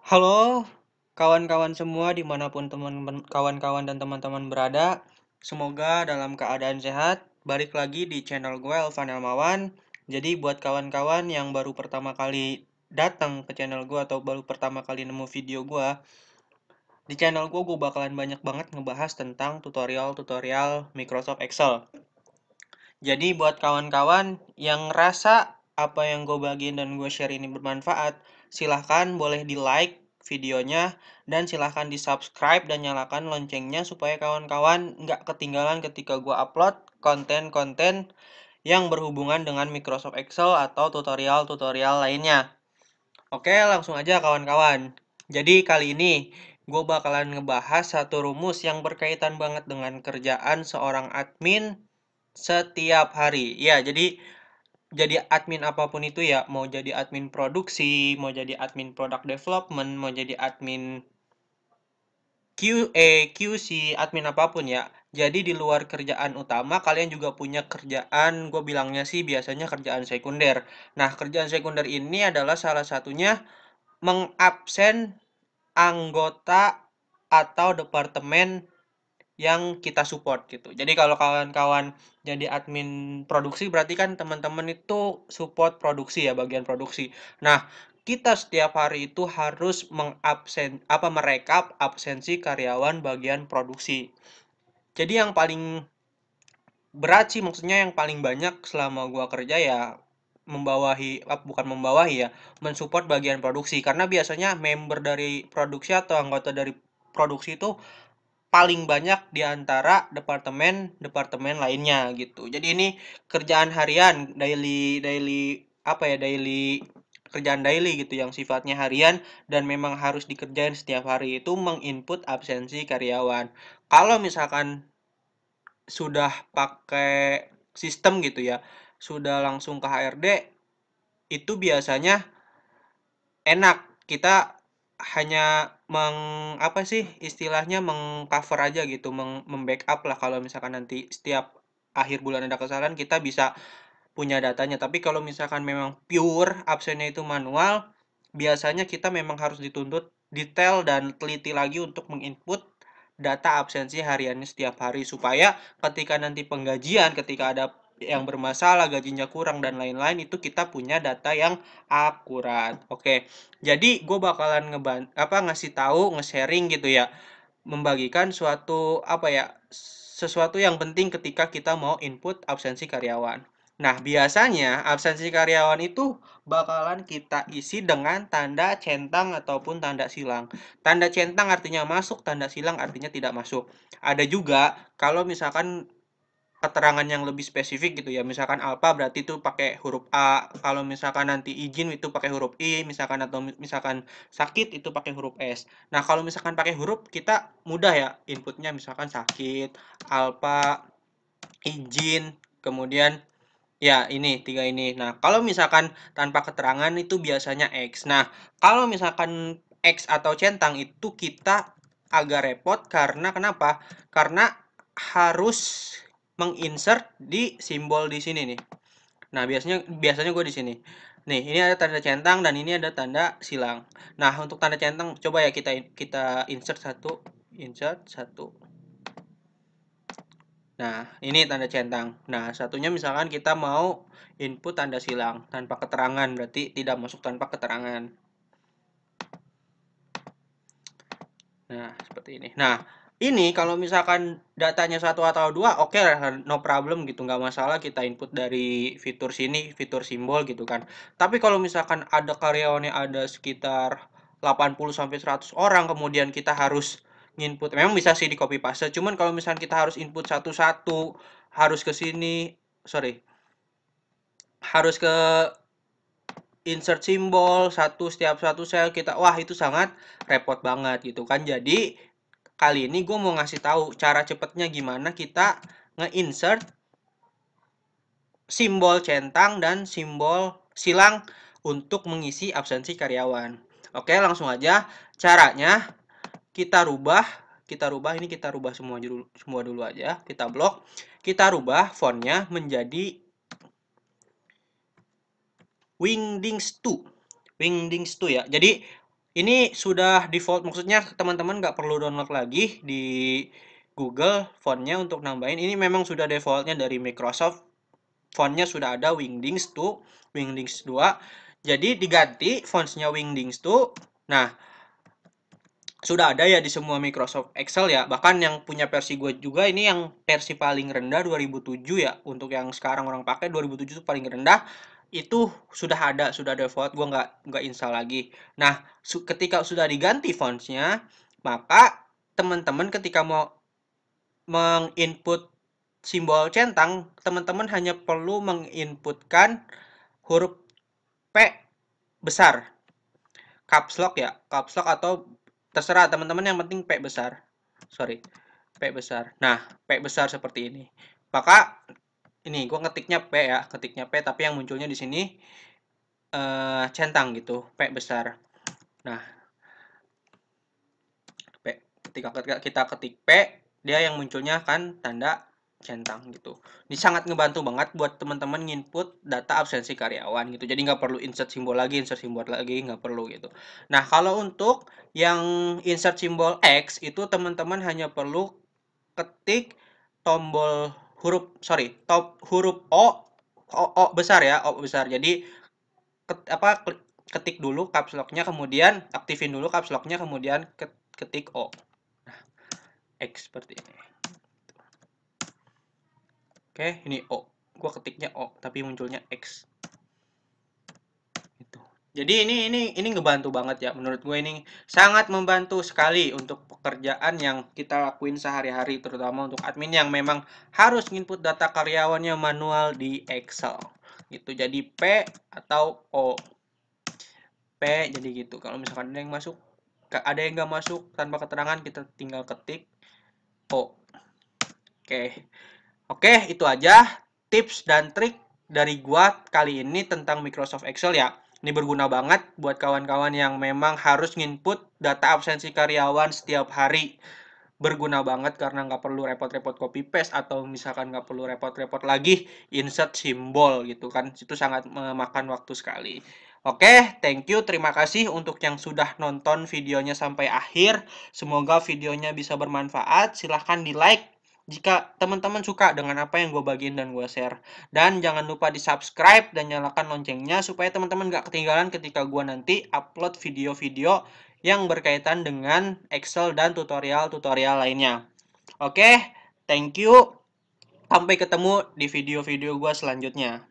Halo, kawan-kawan semua dimanapun kawan-kawan dan teman-teman berada. Semoga dalam keadaan sehat. Balik lagi di channel gue, Elvan Elmawan. Jadi buat kawan-kawan yang baru pertama kali datang ke channel gue atau baru pertama kali nemu video gue, di channel gue bakalan banyak banget ngebahas tentang tutorial-tutorial Microsoft Excel. Jadi buat kawan-kawan yang ngerasa apa yang gue bagiin dan gue share ini bermanfaat, silahkan boleh di like videonya dan silahkan di subscribe dan nyalakan loncengnya supaya kawan-kawan nggak ketinggalan ketika gue upload konten-konten yang berhubungan dengan Microsoft Excel atau tutorial-tutorial lainnya. Oke, langsung aja kawan-kawan. Jadi kali ini gue bakalan ngebahas satu rumus yang berkaitan banget dengan kerjaan seorang admin setiap hari. Ya, jadi admin apapun itu ya, mau jadi admin produksi, mau jadi admin product development, mau jadi admin QA, QC, admin apapun ya. Jadi di luar kerjaan utama, kalian juga punya kerjaan, gue bilangnya sih biasanya kerjaan sekunder. Nah, kerjaan sekunder ini adalah salah satunya mengabsen anggota atau departemen yang kita support gitu. Jadi kalau kawan-kawan jadi admin produksi berarti kan teman-teman itu support produksi ya, bagian produksi. Nah, kita setiap hari itu harus merekap absensi karyawan bagian produksi. Jadi yang paling berat sih, maksudnya yang paling banyak selama gua kerja ya bukan membawahi ya, mensupport bagian produksi karena biasanya member dari produksi atau anggota dari produksi itu paling banyak di antara departemen-departemen lainnya gitu. Jadi ini kerjaan harian, daily daily apa ya, kerjaan daily gitu yang sifatnya harian dan memang harus dikerjain setiap hari itu menginput absensi karyawan. Kalau misalkan sudah pakai sistem gitu ya, sudah langsung ke HRD, itu biasanya enak. Kita hanya apa sih istilahnya, mengcover aja gitu, membackup lah kalau misalkan nanti setiap akhir bulan ada kesalahan kita bisa punya datanya. Tapi kalau misalkan memang pure absennya itu manual, biasanya kita memang harus dituntut detail dan teliti lagi untuk menginput data absensi hariannya setiap hari supaya ketika nanti penggajian, ketika ada yang bermasalah, gajinya kurang dan lain-lain, itu kita punya data yang akurat. Oke. Jadi gue bakalan ngasih tahu, nge-sharing gitu ya, membagikan sesuatu yang penting ketika kita mau input absensi karyawan. Nah, biasanya absensi karyawan itu bakalan kita isi dengan tanda centang ataupun tanda silang. Tanda centang artinya masuk, tanda silang artinya tidak masuk. Ada juga kalau misalkan keterangan yang lebih spesifik gitu ya, misalkan alpha berarti itu pakai huruf A, kalau misalkan nanti izin itu pakai huruf I misalkan, atau misalkan sakit itu pakai huruf S. Nah, kalau misalkan pakai huruf kita mudah ya inputnya, misalkan sakit, alpha, izin, kemudian ya ini tiga ini. Nah, kalau misalkan tanpa keterangan itu biasanya X. Nah, kalau misalkan X atau centang itu kita agak repot karena kenapa? Karena harus menginsert di simbol di sini nih. Nah, biasanya gue di sini. Nih, ini ada tanda centang dan ini ada tanda silang. Nah, untuk tanda centang coba ya kita kita insert satu. Nah, ini tanda centang. Nah, satunya misalkan kita mau input tanda silang tanpa keterangan, berarti tidak masuk tanpa keterangan. Nah, seperti ini. Nah, ini kalau misalkan datanya satu atau dua, oke, no problem gitu, nggak masalah kita input dari fitur sini, fitur simbol gitu kan. Tapi kalau misalkan ada karyawannya ada sekitar 80 sampai 100 orang, kemudian kita harus nginput, memang bisa sih di copy paste, cuman kalau misalkan kita harus input satu-satu, harus ke sini, sorry, harus ke insert simbol setiap satu sel kita, wah itu sangat repot banget gitu kan. Jadi kali ini gue mau ngasih tahu cara cepetnya gimana kita nge-insert simbol centang dan simbol silang untuk mengisi absensi karyawan. Oke, langsung aja. Caranya kita rubah semua dulu aja, kita blok, kita rubah fontnya menjadi Wingdings 2 ya. Jadi Ini sudah default, maksudnya teman-teman nggak perlu download lagi di Google fontnya untuk nambahin. Ini memang sudah defaultnya dari Microsoft. Fontnya sudah ada Wingdings tuh, Wingdings 2. Jadi diganti fontsnya Wingdings tuh. Nah, sudah ada ya di semua Microsoft Excel ya. Bahkan yang punya versi gue juga ini yang versi paling rendah 2007 ya. Untuk yang sekarang orang pakai 2007 itu paling rendah. Itu sudah ada, sudah default. Gue nggak install lagi. Nah, ketika sudah diganti fontsnya, maka teman-teman ketika mau menginput simbol centang, teman-teman hanya perlu menginputkan huruf P besar, caps lock ya, caps lock atau terserah teman-teman, yang penting P besar. Sorry, P besar. Nah, P besar seperti ini. Maka ini gue ngetiknya P ya, ketiknya P, tapi yang munculnya di sini centang gitu, P besar. Nah, P. Ketika kita ketik P, dia yang munculnya kan tanda centang gitu. Ini sangat ngebantu banget buat teman-teman nginput data absensi karyawan gitu. Jadi nggak perlu insert simbol lagi, nggak perlu gitu. Nah, kalau untuk yang insert simbol X itu teman-teman hanya perlu ketik tombol huruf O besar ya, O besar. Jadi ketik dulu caps lock-nya, kemudian aktifin dulu caps lock-nya, kemudian ketik O. X seperti ini. Oke, ini O. Gua ketiknya O, tapi munculnya X. Gitu. Jadi ini ngebantu banget ya. Menurut gue ini sangat membantu sekali untuk pekerjaan yang kita lakuin sehari-hari, terutama untuk admin yang memang harus input data karyawannya manual di Excel. Gitu. Jadi P atau O. P jadi gitu. Kalau misalkan ada yang masuk, ada yang nggak masuk tanpa keterangan, kita tinggal ketik O. Oke. Oke, itu aja tips dan trik dari gua kali ini tentang Microsoft Excel ya. Ini berguna banget buat kawan-kawan yang memang harus nginput data absensi karyawan setiap hari. Berguna banget karena nggak perlu repot-repot copy paste, atau misalkan nggak perlu repot-repot lagi insert simbol gitu kan. Itu sangat memakan waktu sekali. Oke, thank you. Terima kasih untuk yang sudah nonton videonya sampai akhir. Semoga videonya bisa bermanfaat. Silahkan di like jika teman-teman suka dengan apa yang gue bagiin dan gue share. Dan jangan lupa di subscribe dan nyalakan loncengnya supaya teman-teman gak ketinggalan ketika gue nanti upload video-video yang berkaitan dengan Excel dan tutorial-tutorial lainnya. Oke, thank you. Sampai ketemu di video-video gue selanjutnya.